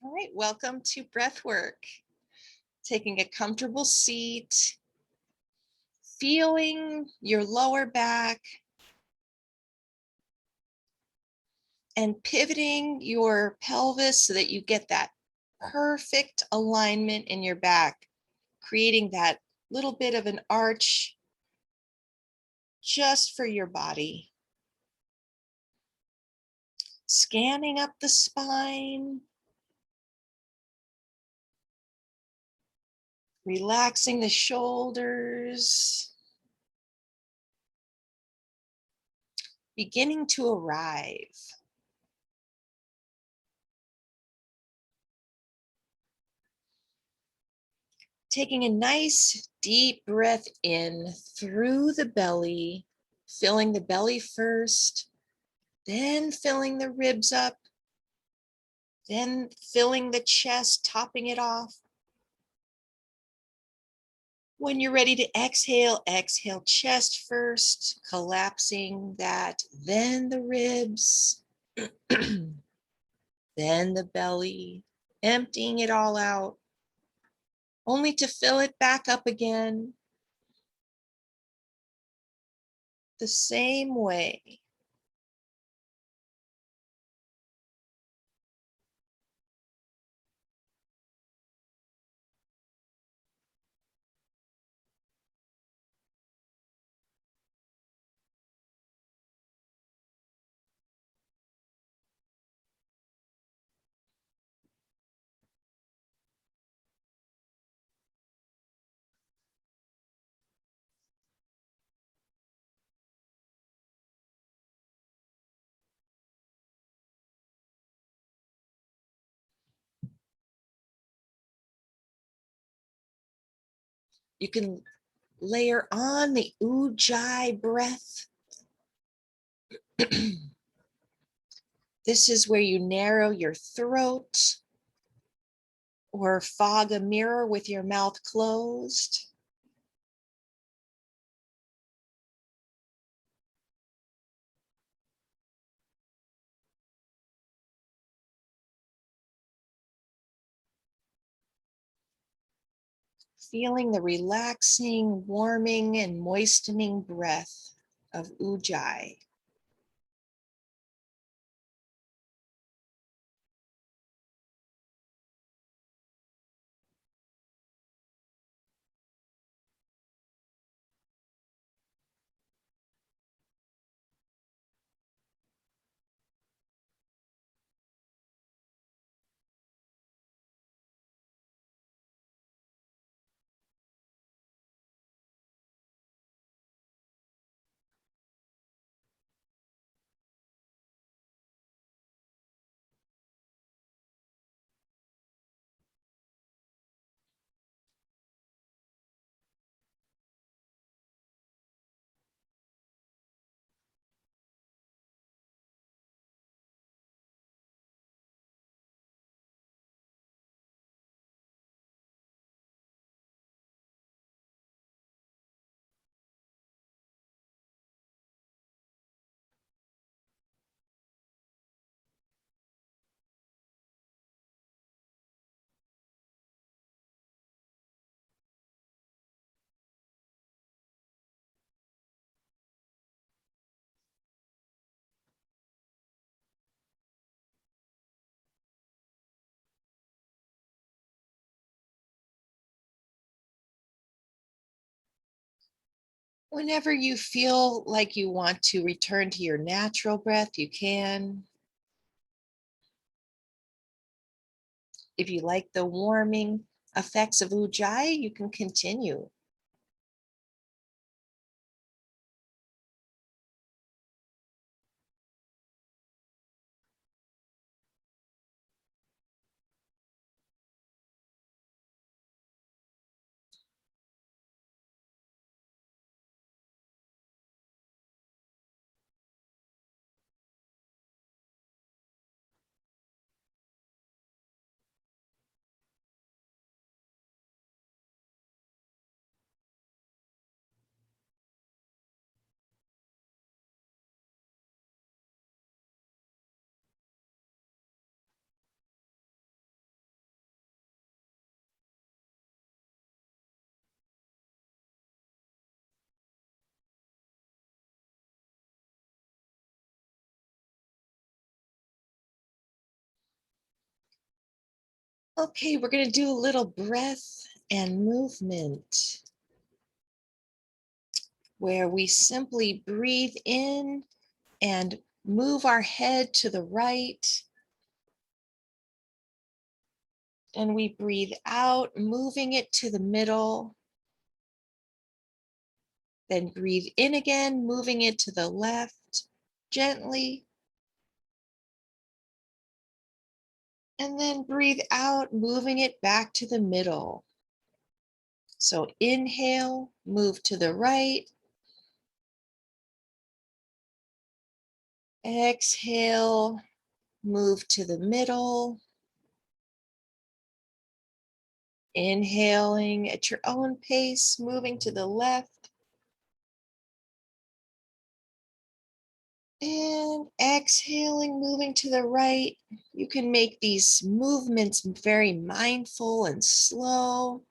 All right, welcome to breath work. Taking a comfortable seat, feeling your lower back, and pivoting your pelvis so that you get that perfect alignment in your back, creating that little bit of an arch just for your body. Scanning up the spine, relaxing the shoulders, beginning to arrive. Taking a nice deep breath in through the belly, filling the belly first, then filling the ribs up, then filling the chest, topping it off. When you're ready to exhale, exhale chest first, collapsing that, then the ribs, then the belly, emptying it all out, only to fill it back up again the same way. You can layer on the Ujjai breath. This is where you narrow your throat or fog a mirror with your mouth closed. Feeling the relaxing, warming, and moistening breath of Ujjai. Whenever you feel like you want to return to your natural breath, you can. If you like the warming effects of Ujjayi, you can continue. Okay, we're going to do a little breath and movement where we simply breathe in and move our head to the right. And we breathe out, moving it to the middle. Then breathe in again, moving it to the left gently. And then breathe out, moving it back to the middle. So inhale, move to the right. Exhale, move to the middle. Inhaling at your own pace, moving to the left. And exhaling, moving to the right. You can make these movements very mindful and slow.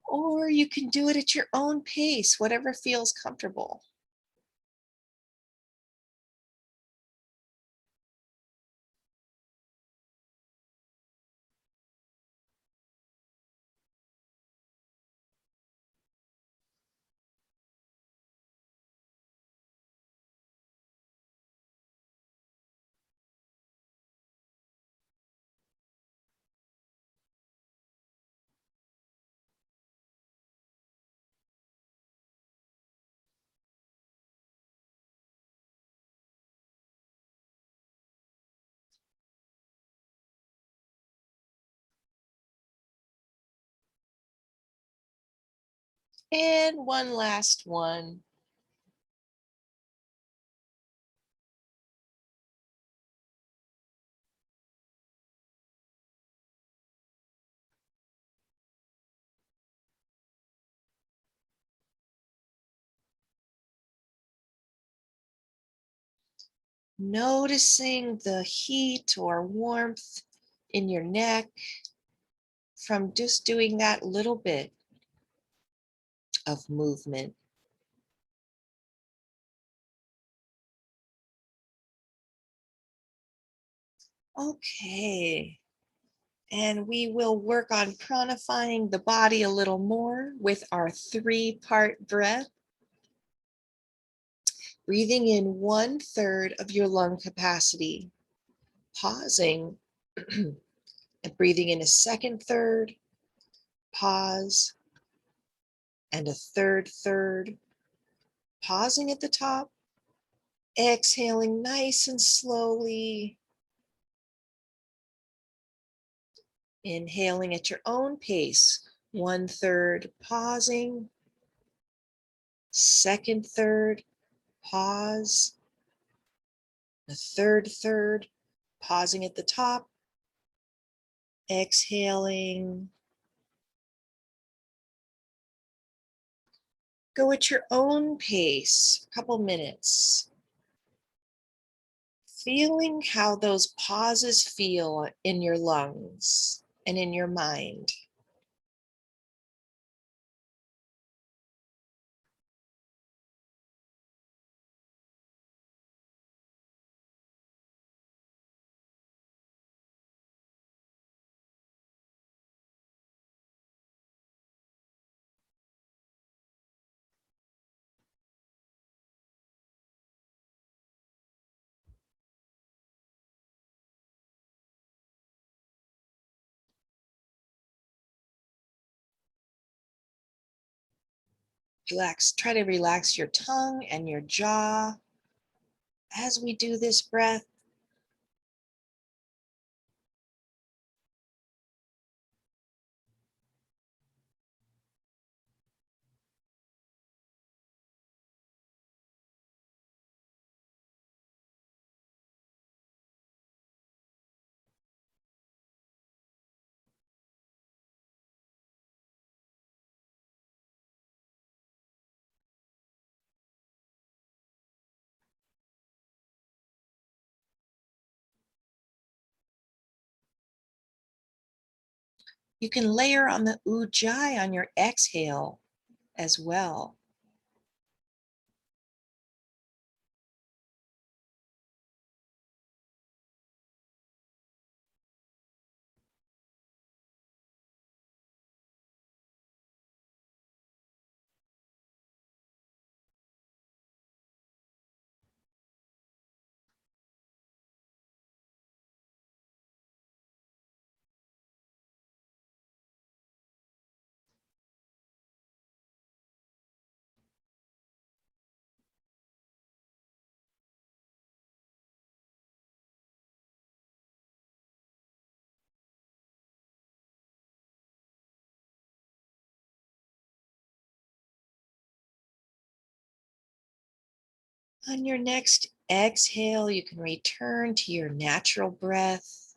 Or you can do it at your own pace, whatever feels comfortable. And one last one. Noticing the heat or warmth in your neck from just doing that little bit of movement. Okay, and we will work on pranifying the body a little more with our 3-part breath. Breathing in 1/3 of your lung capacity, pausing, and breathing in a second third, pause, and a third, pausing at the top, exhaling nice and slowly, inhaling at your own pace, 1/3, pausing, second third, pause, the third, pausing at the top, exhaling. Go at your own pace, a couple minutes. Feeling how those pauses feel in your lungs and in your mind. Try to relax your tongue and your jaw as we do this breath. You can layer on the Ujjai on your exhale as well. On your next exhale, you can return to your natural breath.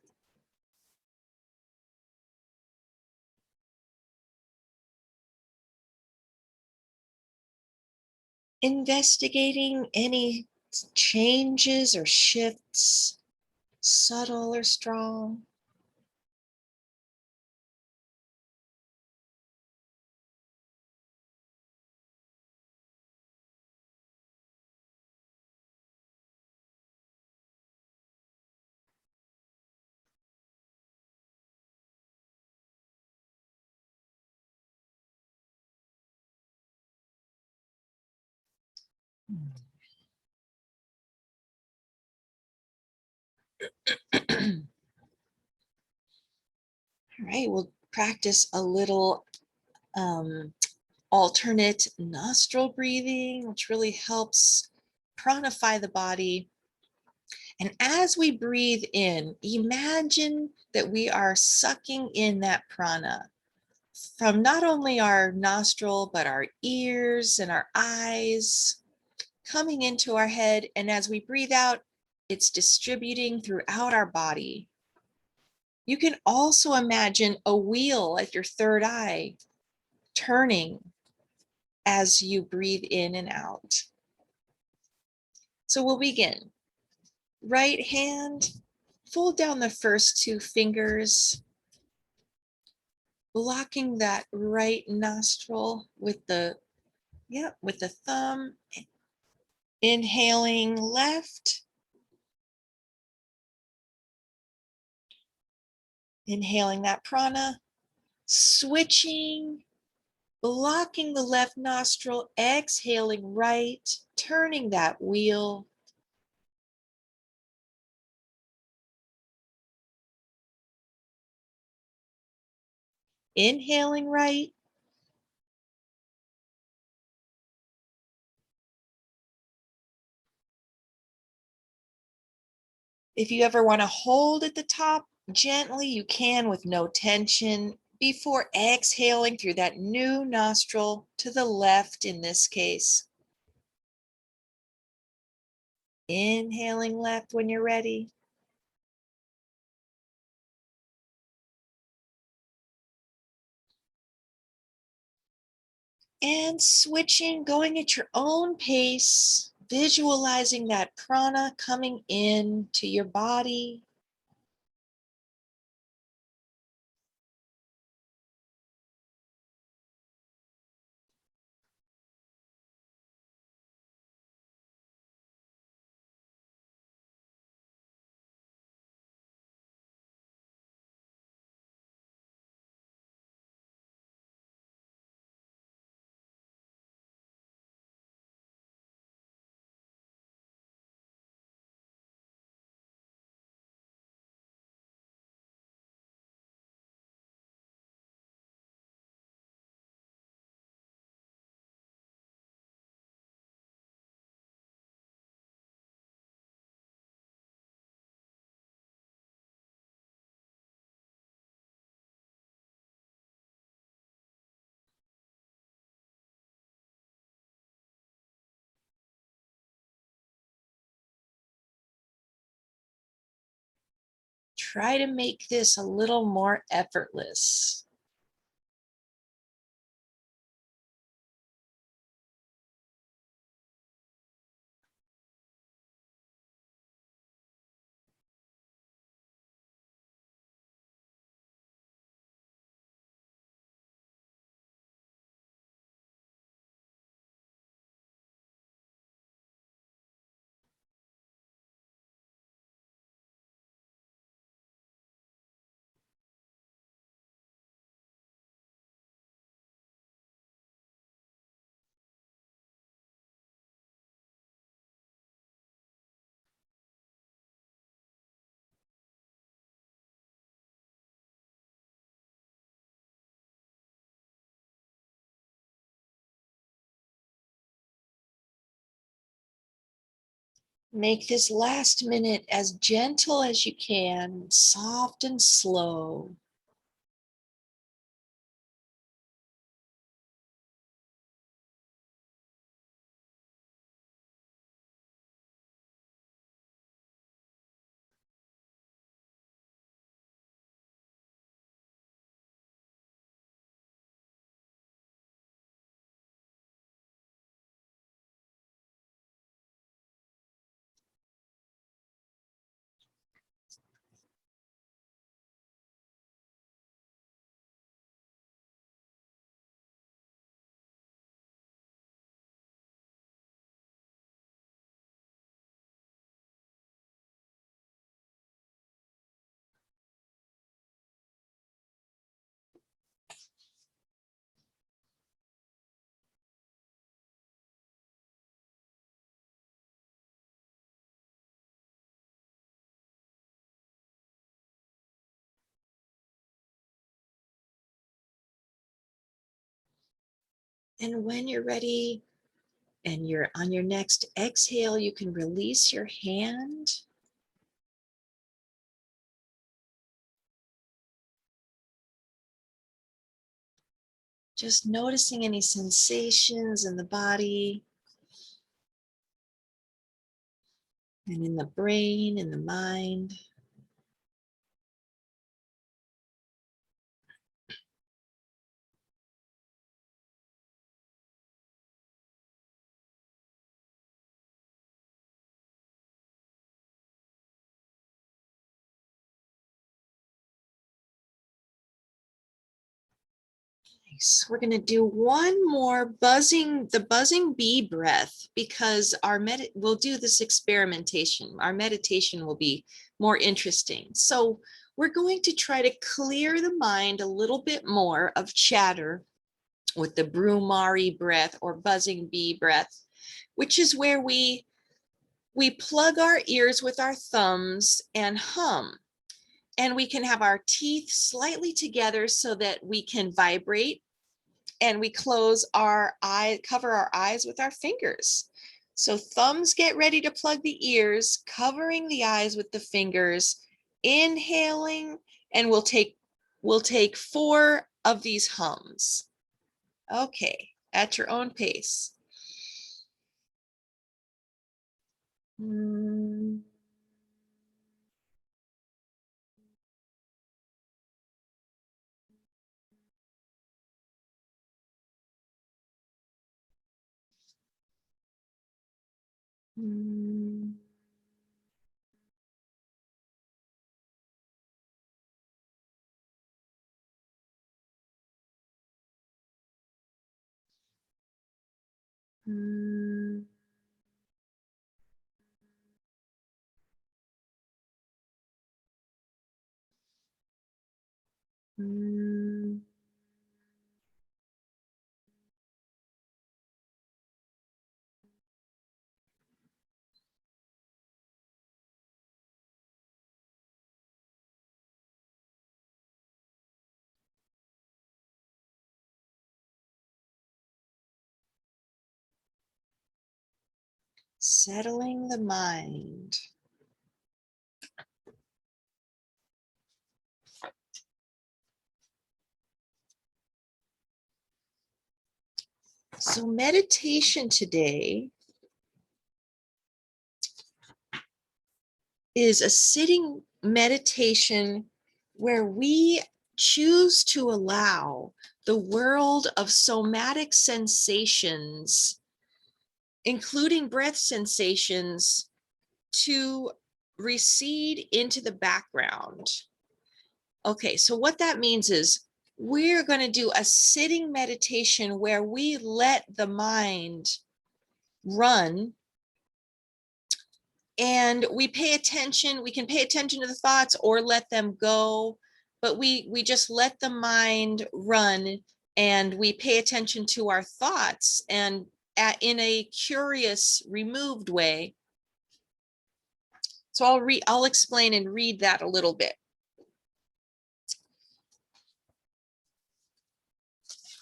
Investigating any changes or shifts, subtle or strong. All right, we'll practice a little alternate nostril breathing, which really helps pranify the body. And as we breathe in, imagine that we are sucking in that prana from not only our nostril, but our ears and our eyes coming into our head. And as we breathe out, it's distributing throughout our body. You can also imagine a wheel at your third eye turning as you breathe in and out. So we'll begin. Right hand, fold down the first two fingers, blocking that right nostril with the thumb. Inhaling left, inhaling that prana, switching, blocking the left nostril, exhaling right, turning that wheel. Inhaling right, if you ever want to hold at the top, gently you can with no tension before exhaling through that new nostril to the left in this case. Inhaling left when you're ready. And switching, going at your own pace, visualizing that prana coming in to your body. Try to make this a little more effortless. Make this last minute as gentle as you can, soft and slow. And when you're ready and you're on your next exhale, you can release your hand. Just noticing any sensations in the body and in the brain, in the mind. Nice. We're going to do one more the buzzing bee breath, because we'll do this experimentation. Our meditation will be more interesting. So we're going to try to clear the mind a little bit more of chatter with the Brumari breath or buzzing bee breath, which is where we plug our ears with our thumbs and hum. And we can have our teeth slightly together so that we can vibrate, and we cover our eyes with our fingers. So thumbs get ready to plug the ears, covering the eyes with the fingers, inhaling, and we'll take 4 of these hums. Okay, at your own pace. Mm. Mm. Mm. Mm. Settling the mind. So meditation today is a sitting meditation where we choose to allow the world of somatic sensations, including breath sensations, to recede into the background. Okay, so what that means is we're going to do a sitting meditation where we let the mind run, and we pay attention. We can pay attention to the thoughts or let them go, but we just let the mind run, and we pay attention to our thoughts, and in a curious, removed way. So I'll explain and read that a little bit.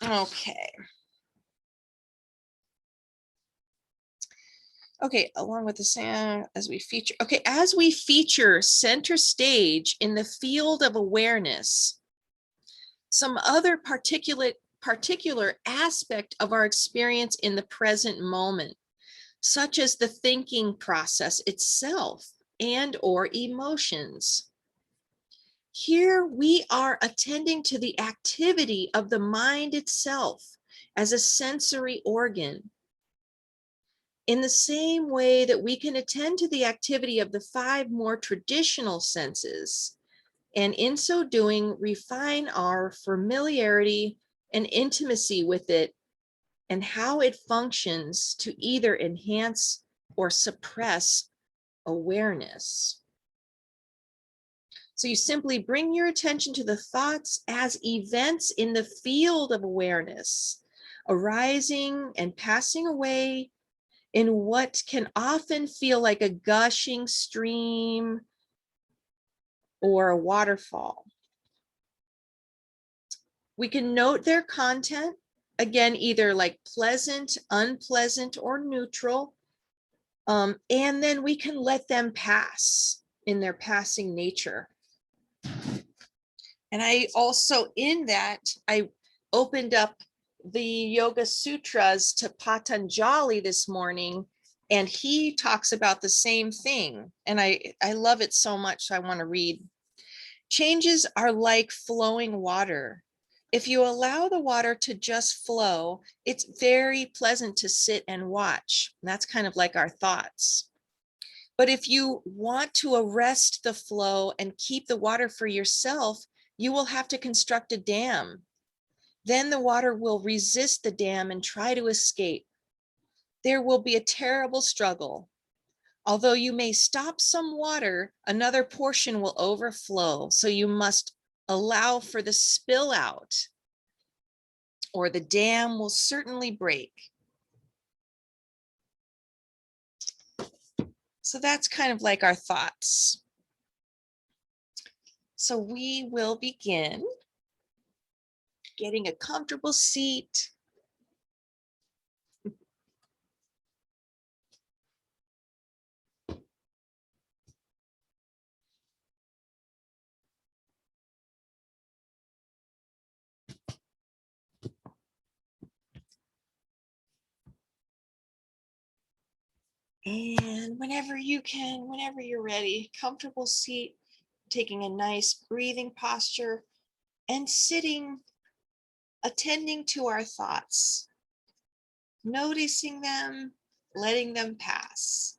Okay. Okay, along with the sound as we feature center stage in the field of awareness, some other particular aspect of our experience in the present moment, such as the thinking process itself and or emotions. Here we are attending to the activity of the mind itself as a sensory organ, in the same way that we can attend to the activity of the 5 more traditional senses, and in so doing, refine our familiarity and intimacy with it and how it functions to either enhance or suppress awareness. So you simply bring your attention to the thoughts as events in the field of awareness, arising and passing away in what can often feel like a gushing stream or a waterfall. We can note their content again, either like pleasant, unpleasant, or neutral. And then we can let them pass in their passing nature. And I also, in that, I opened up the Yoga Sutras to Patanjali this morning, and he talks about the same thing. And I love it so much, so I want to read. Changes are like flowing water. If you allow the water to just flow, it's very pleasant to sit and watch. And that's kind of like our thoughts. But if you want to arrest the flow and keep the water for yourself, you will have to construct a dam. Then the water will resist the dam and try to escape. There will be a terrible struggle. Although you may stop some water, another portion will overflow. So you must allow for the spill out, or the dam will certainly break. So that's kind of like our thoughts. So we will begin getting a comfortable seat. And whenever you can, whenever you're ready, comfortable seat, taking a nice breathing posture and sitting, attending to our thoughts, noticing them, letting them pass.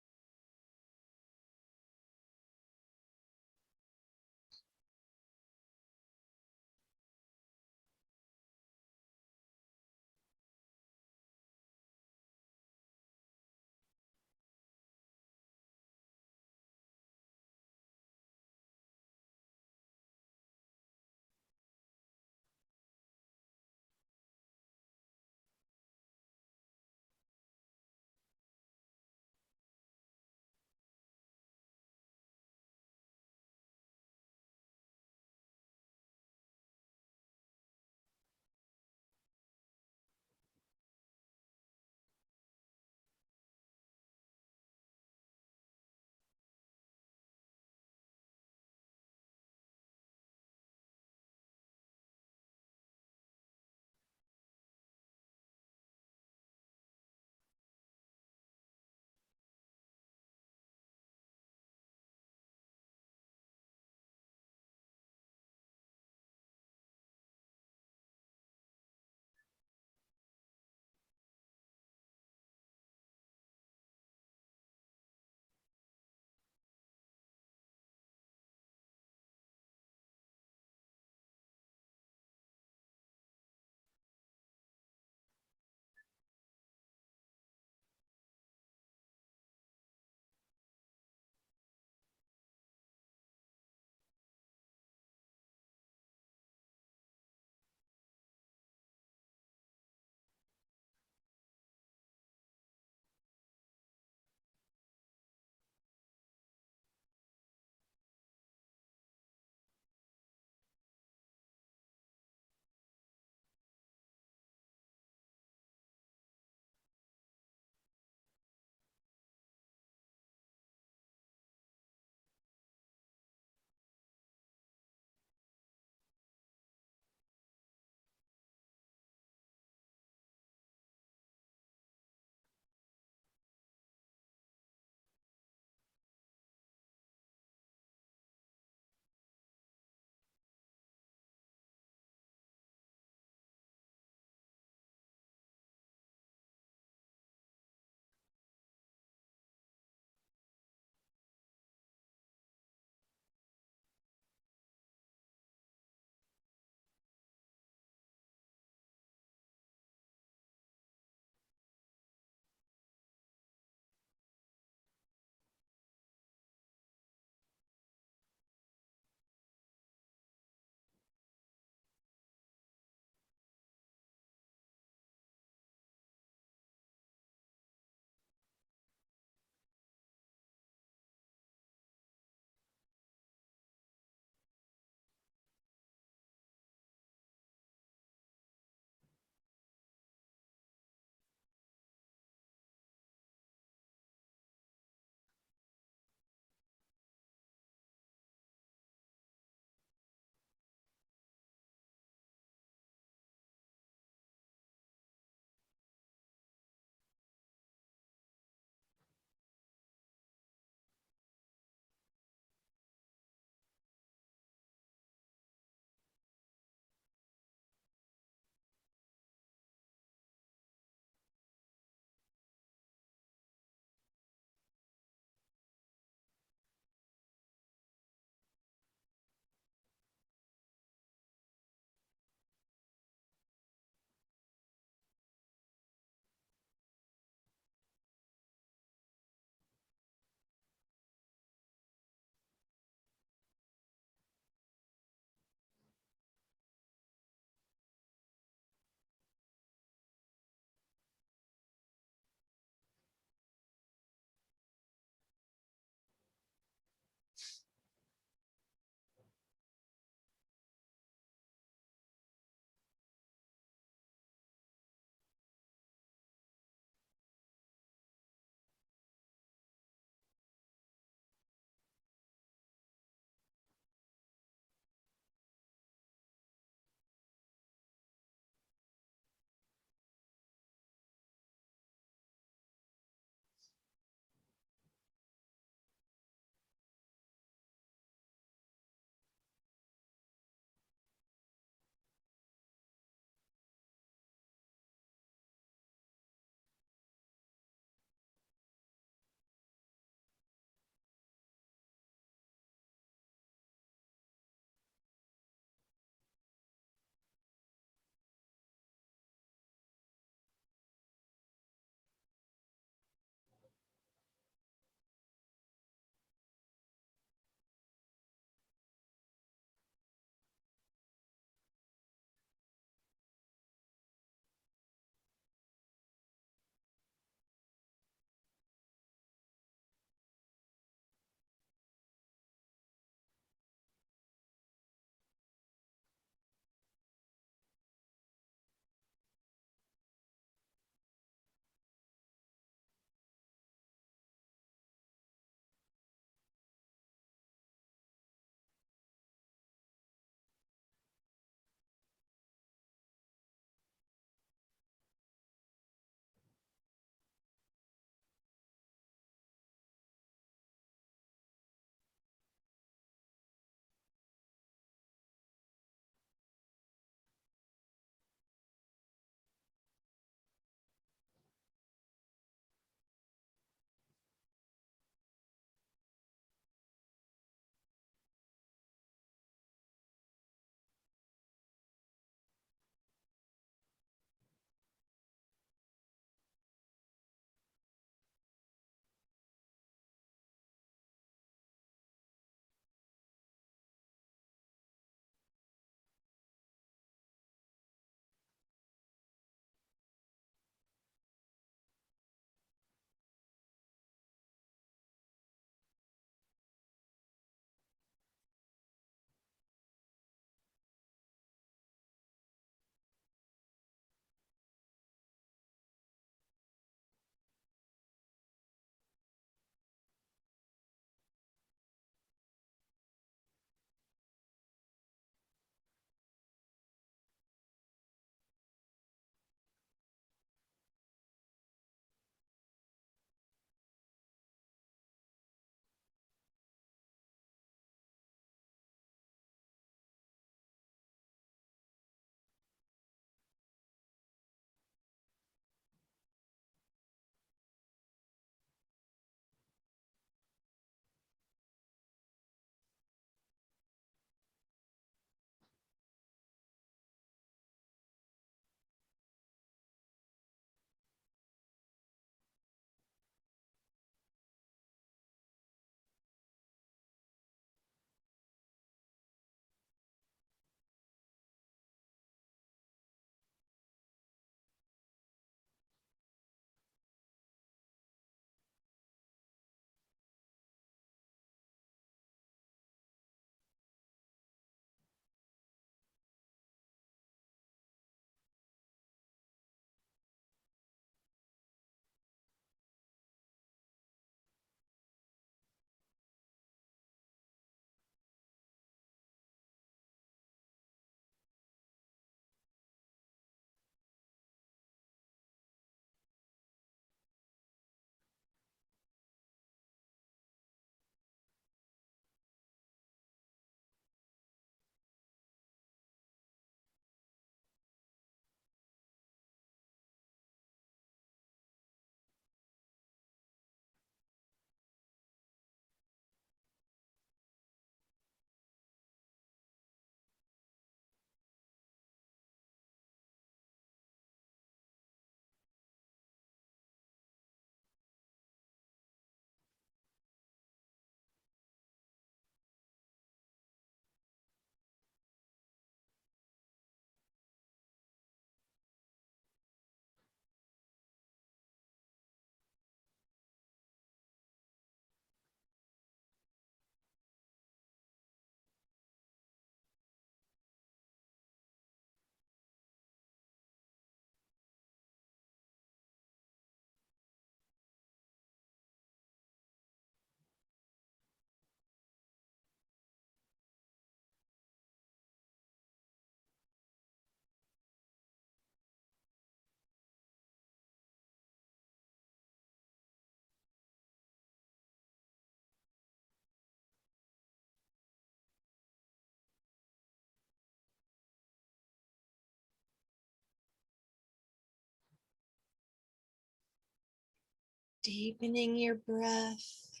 Deepening your breath.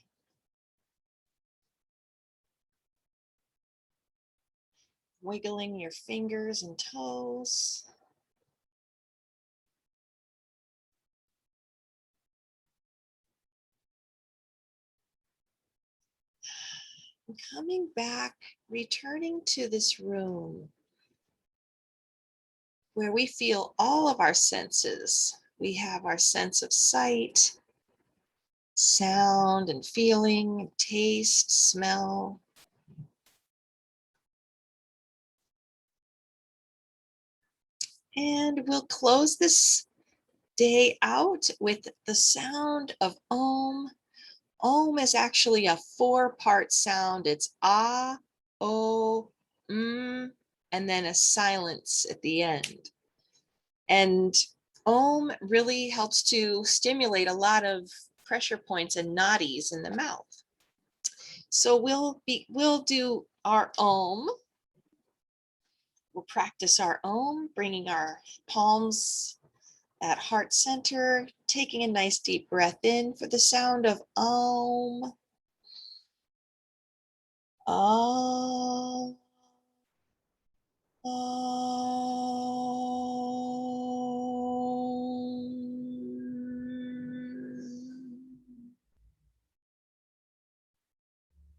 Wiggling your fingers and toes. And coming back, returning to this room where we feel all of our senses. We have our sense of sight, sound and feeling, taste, smell. And we'll close this day out with the sound of Om. Om is actually a 4-part sound. It's ah, o, and then a silence at the end. And Om really helps to stimulate a lot of pressure points and nadis in the mouth. So we'll do our Om. We'll practice our Om, bringing our palms at heart center, taking a nice deep breath in for the sound of Om. Om.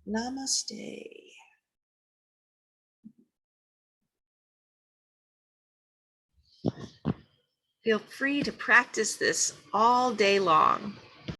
Namaste. Feel free to practice this all day long.